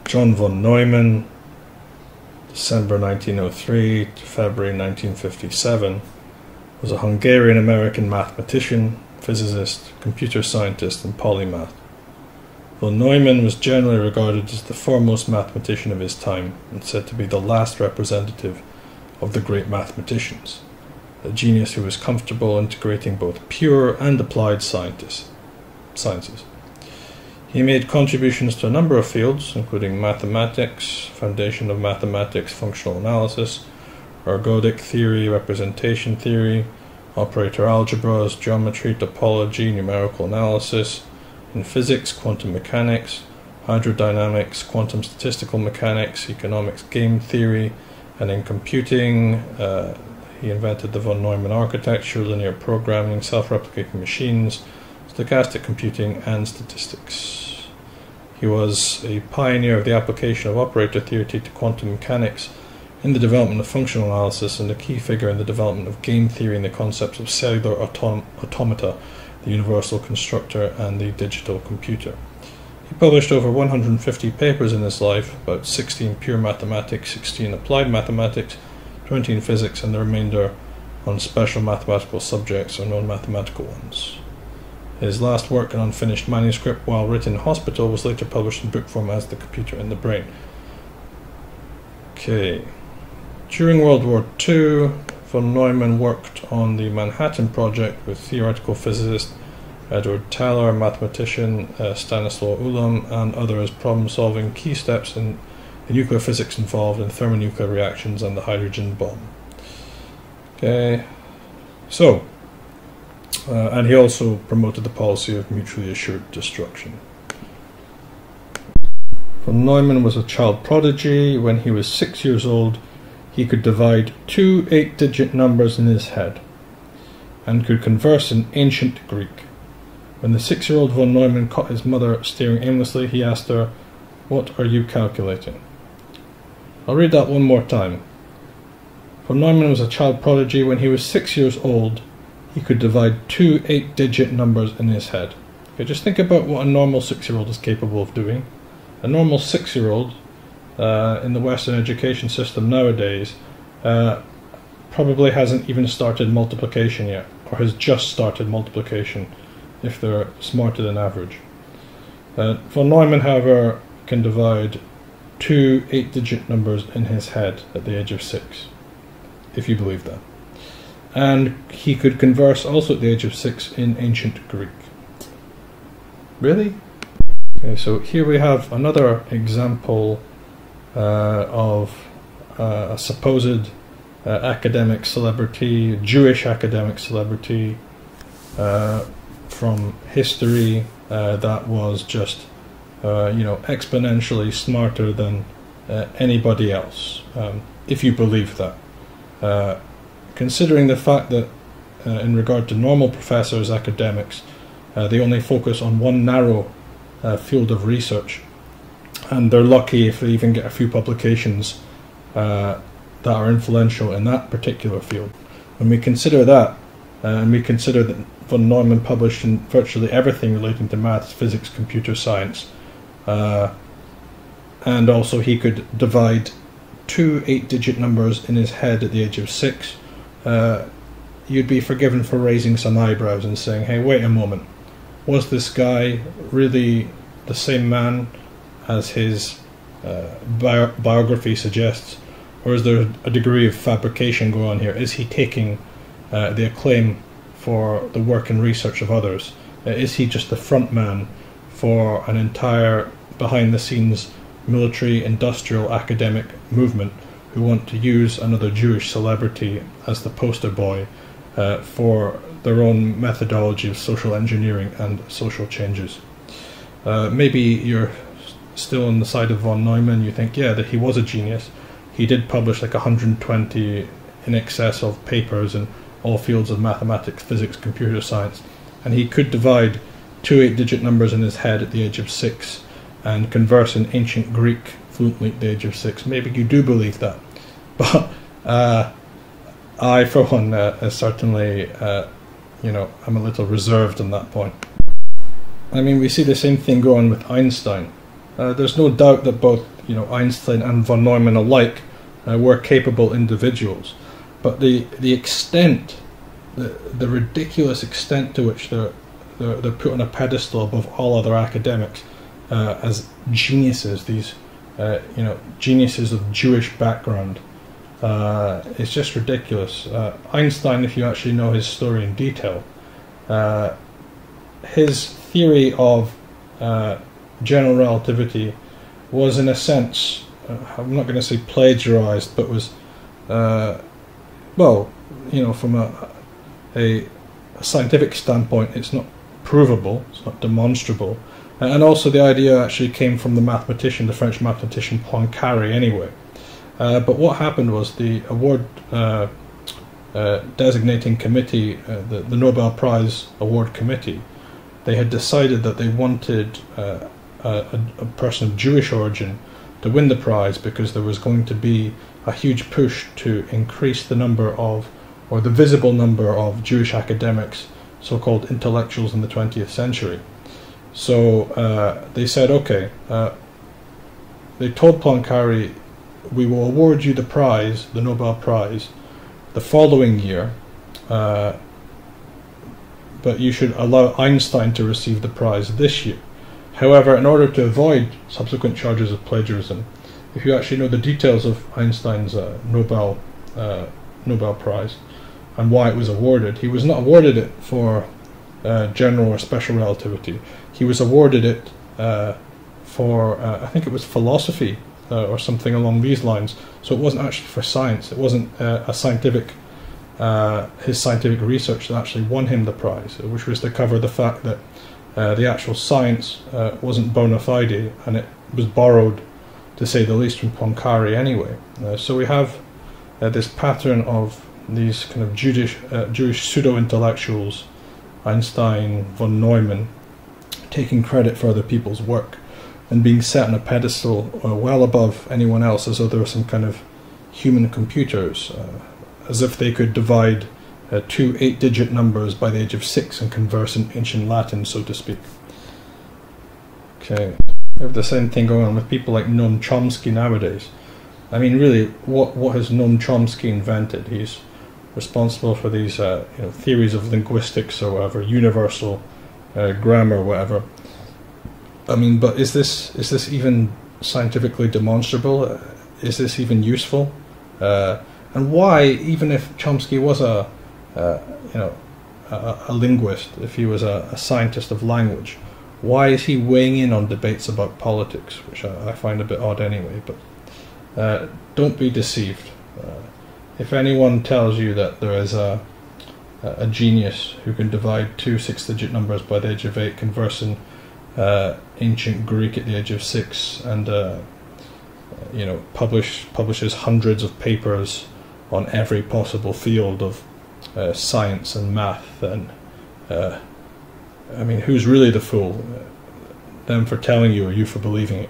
John von Neumann, December 1903 to February 1957, was a Hungarian-American mathematician, physicist, computer scientist, and polymath. Von Neumann was generally regarded as the foremost mathematician of his time and said to be the last representative of the great mathematicians, a genius who was comfortable integrating both pure and applied sciences. He made contributions to a number of fields, including mathematics, foundation of mathematics, functional analysis, ergodic theory, representation theory, operator algebras, geometry, topology, numerical analysis, in physics, quantum mechanics, hydrodynamics, quantum statistical mechanics, economics, game theory, and in computing, he invented the von Neumann architecture, linear programming, self-replicating machines, stochastic computing, and statistics. He was a pioneer of the application of operator theory to quantum mechanics in the development of functional analysis, and a key figure in the development of game theory and the concepts of cellular automata, the universal constructor, and the digital computer. He published over 150 papers in his life, about 16 pure mathematics, 16 applied mathematics, 20 in physics, and the remainder on special mathematical subjects or non-mathematical ones. His last work, an unfinished manuscript while written in hospital, was later published in book form as The Computer in the Brain. Okay. During World War II, von Neumann worked on the Manhattan Project with theoretical physicist Edward Teller, mathematician Stanislaw Ulam, and others, problem-solving key steps in the nuclear physics involved in thermonuclear reactions and the hydrogen bomb. Okay, so, and he also promoted the policy of mutually assured destruction. Von Neumann was a child prodigy. When he was 6 years old, he could divide two 8-digit numbers in his head and could converse in ancient Greek. When the 6-year-old von Neumann caught his mother staring aimlessly, he asked her, "What are you calculating?" I'll read that one more time. Von Neumann was a child prodigy. When he was 6 years old, he could divide two 8-digit numbers in his head. Okay, just think about what a normal 6-year-old is capable of doing. A normal 6-year-old in the Western education system nowadays probably hasn't even started multiplication yet, or has just started multiplication if they're smarter than average. Von Neumann, however, can divide two 8-digit numbers in his head at the age of 6, if you believe that. And he could converse also at the age of 6 in ancient Greek. Really? Okay, so here we have another example of a supposed academic celebrity, Jewish academic celebrity from history that was just exponentially smarter than anybody else, if you believe that. Considering the fact that in regard to normal professors, academics, they only focus on one narrow field of research, and they're lucky if they even get a few publications that are influential in that particular field. When we consider that, and we consider that von Neumann published in virtually everything relating to maths, physics, computer science, and also he could divide two 8-digit numbers in his head at the age of 6, you'd be forgiven for raising some eyebrows and saying, hey, wait a moment, was this guy really the same man as his biography suggests, or is there a degree of fabrication going on here? Is he taking the acclaim for the work and research of others? Is he just the front man for an entire behind-the-scenes military, industrial, academic movement who want to use another Jewish celebrity as the poster boy for their own methodology of social engineering and social changes? Maybe you're still on the side of von Neumann. You think, yeah, that he was a genius. He did publish like 120 in excess of papers in all fields of mathematics, physics, computer science, and he could divide two 8-digit numbers in his head at the age of 6 and converse in ancient Greek fluently at the age of 6. Maybe you do believe that, but I, for one, certainly, I'm a little reserved on that point. I mean, we see the same thing going with Einstein. There's no doubt that both Einstein and von Neumann alike were capable individuals, but the extent, the ridiculous extent to which they're put on a pedestal above all other academics as geniuses, these geniuses of Jewish background, it's just ridiculous. Einstein, if you actually know his story in detail, his theory of general relativity was, in a sense, I'm not going to say plagiarized, but was, from a scientific standpoint, it's not provable, it's not demonstrable. And also the idea actually came from the French mathematician Poincaré anyway. But what happened was the award designating committee, the Nobel Prize award committee, they had decided that they wanted a person of Jewish origin to win the prize because there was going to be a huge push to increase the number of, or the visible number of, Jewish academics, so-called intellectuals in the 20th century. So they said, okay, they told Poincaré, we will award you the prize, the Nobel Prize, the following year, but you should allow Einstein to receive the prize this year. However, in order to avoid subsequent charges of plagiarism, if you actually know the details of Einstein's Nobel Prize and why it was awarded, he was not awarded it for general or special relativity. He was awarded it for, I think it was philosophy or something along these lines. So it wasn't actually for science. It wasn't his scientific research that actually won him the prize, which was to cover the fact that the actual science wasn't bona fide, and it was borrowed, to say the least, from Poincaré anyway. So we have this pattern of these kind of Jewish pseudo-intellectuals, Einstein, von Neumann, taking credit for other people's work and being set on a pedestal well above anyone else, as though they were some kind of human computers, as if they could divide two 8-digit numbers by the age of 6 and converse in ancient Latin, so to speak. Okay, we have the same thing going on with people like Noam Chomsky nowadays. I mean, really, what has Noam Chomsky invented? He's responsible for these theories of linguistics or whatever, universal grammar or whatever. I mean, but is this even scientifically demonstrable? Is this even useful? And why, even if Chomsky was a linguist, if he was a scientist of language, why is he weighing in on debates about politics, which I find a bit odd anyway? But don't be deceived. If anyone tells you that there is a genius who can divide two 6-digit numbers by the age of 8, converse in ancient Greek at the age of 6, and publishes hundreds of papers on every possible field of science and math, then I mean, who's really the fool? Them for telling you, or you for believing it?